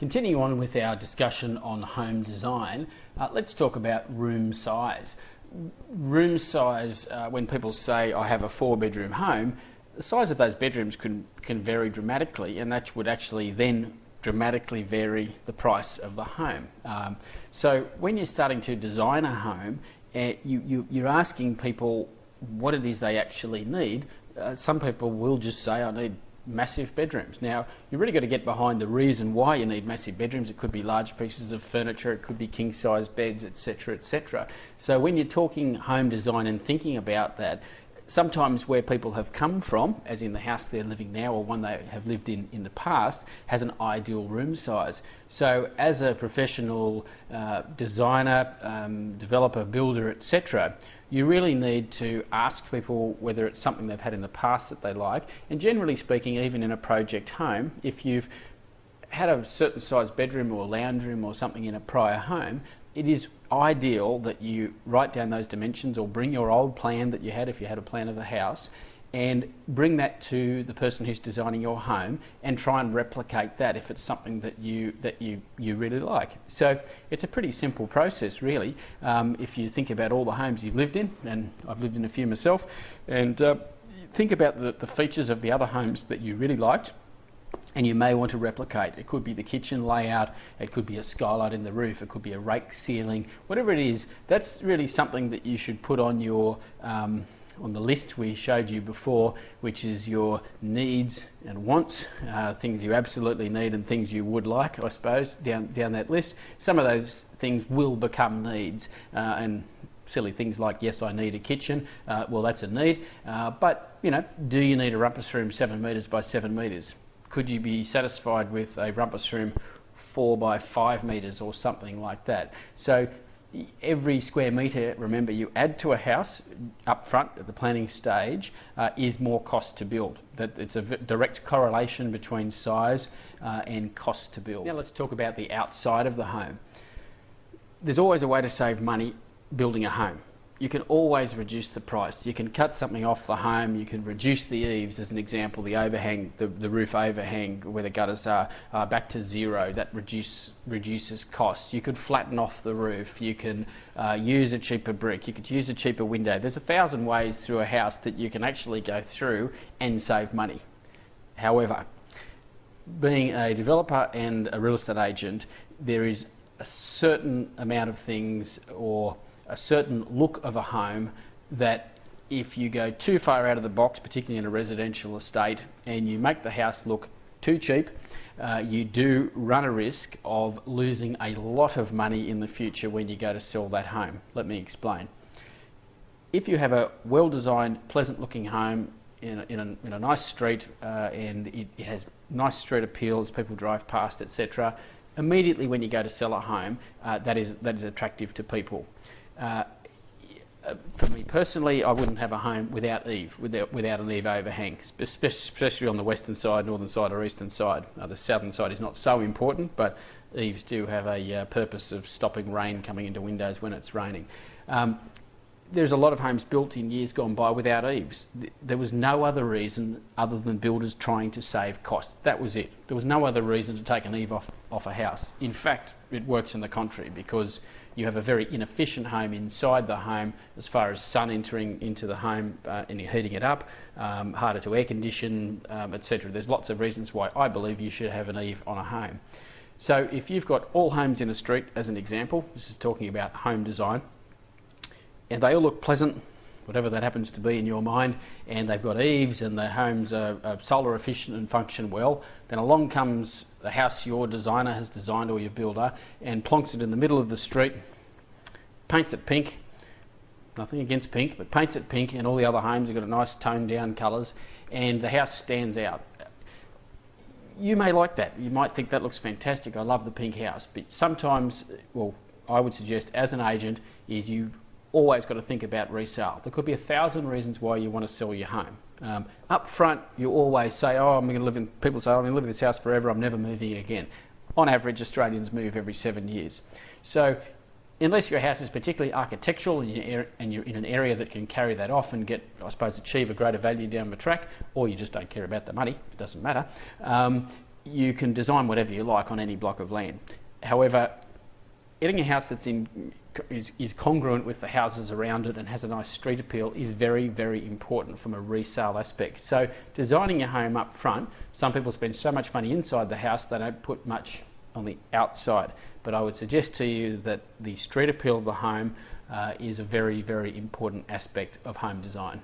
Continuing on with our discussion on home design, let's talk about room size. Room size, when people say I have a 4-bedroom home, the size of those bedrooms can vary dramatically, and that would actually then dramatically vary the price of the home. So when you're starting to design a home, you're asking people what it is they actually need. Some people will just say, I need massive bedrooms. Now, you've really got to get behind the reason why you need massive bedrooms. It could be large pieces of furniture, it could be king-size beds, etc., etc. So when you're talking home design and thinking about that, sometimes where people have come from, as in the house they're living now or one they have lived in the past, has an ideal room size. So as a professional designer, developer, builder, etc., you really need to ask people whether it's something they've had in the past that they like. And generally speaking, even in a project home, if you've had a certain size bedroom or lounge room or something in a prior home, it is ideal that you write down those dimensions or bring your old plan that you had, if you had a plan of the house, and bring that to the person who's designing your home and try and replicate that if it's something that you really like. So it's a pretty simple process, really. If you think about all the homes you've lived in, and I've lived in a few myself, and think about the features of the other homes that you really liked, and you may want to replicate. It could be the kitchen layout, it could be a skylight in the roof, it could be a rake ceiling, whatever it is. That's really something that you should put on your on the list we showed you before, which is your needs and wants, things you absolutely need and things you would like, I suppose, down that list. Some of those things will become needs, and silly things like, yes, I need a kitchen, well, that's a need, but, you know, do you need a rumpus room 7 metres by 7 metres? Could you be satisfied with a rumpus room 4 by 5 metres or something like that? So every square metre, remember, you add to a house up front at the planning stage is more cost to build. That it's a direct correlation between size and cost to build. Now let's talk about the outside of the home. There's always a way to save money building a home. You can always reduce the price. You can cut something off the home, you can reduce the eaves, as an example, the overhang, the roof overhang where the gutters are back to zero. That reduces costs. You could flatten off the roof, you can use a cheaper brick, you could use a cheaper window. There's 1,000 ways through a house that you can actually go through and save money. However, being a developer and a real estate agent, there is a certain amount of things or a certain look of a home that if you go too far out of the box, particularly in a residential estate, and you make the house look too cheap, you do run a risk of losing a lot of money in the future when you go to sell that home. Let me explain. If you have a well-designed, pleasant-looking home in a nice street and it has nice street appeal as people drive past, etc., immediately when you go to sell a home, that is attractive to people. For me personally, I wouldn't have a home without an eave overhang, especially on the western side, northern side or eastern side. The southern side is not so important, but eaves do have a purpose of stopping rain coming into windows when it's raining. There's a lot of homes built in years gone by without eaves. There was no other reason other than builders trying to save cost. That was it. There was no other reason to take an eave off a house. In fact, it works in the contrary, because you have a very inefficient home inside the home as far as sun entering into the home and you're heating it up, harder to air condition, etc. There's lots of reasons why I believe you should have an eave on a home. So if you've got all homes in a street, as an example, this is talking about home design, and they all look pleasant, whatever that happens to be in your mind, and they've got eaves and the homes are solar efficient and function well, then along comes the house your designer has designed or your builder and plonks it in the middle of the street, paints it pink, nothing against pink, but paints it pink, and all the other homes have got a nice toned down colours, and the house stands out. You may like that. You might think that looks fantastic, I love the pink house, but sometimes, well, I would suggest as an agent is you've always got to think about resale. There could be 1,000 reasons why you want to sell your home. Up front, you always say, oh, I'm going to live in, people say, I'm going to live in this house forever, I'm never moving again. On average, Australians move every 7 years. So unless your house is particularly architectural and you're in an area that can carry that off and get, I suppose, achieve a greater value down the track, or you just don't care about the money, it doesn't matter, you can design whatever you like on any block of land. However, getting a house that's is congruent with the houses around it and has a nice street appeal is very, very important from a resale aspect. So designing your home up front, some people spend so much money inside the house they don't put much on the outside. But I would suggest to you that the street appeal of the home is a very, very important aspect of home design.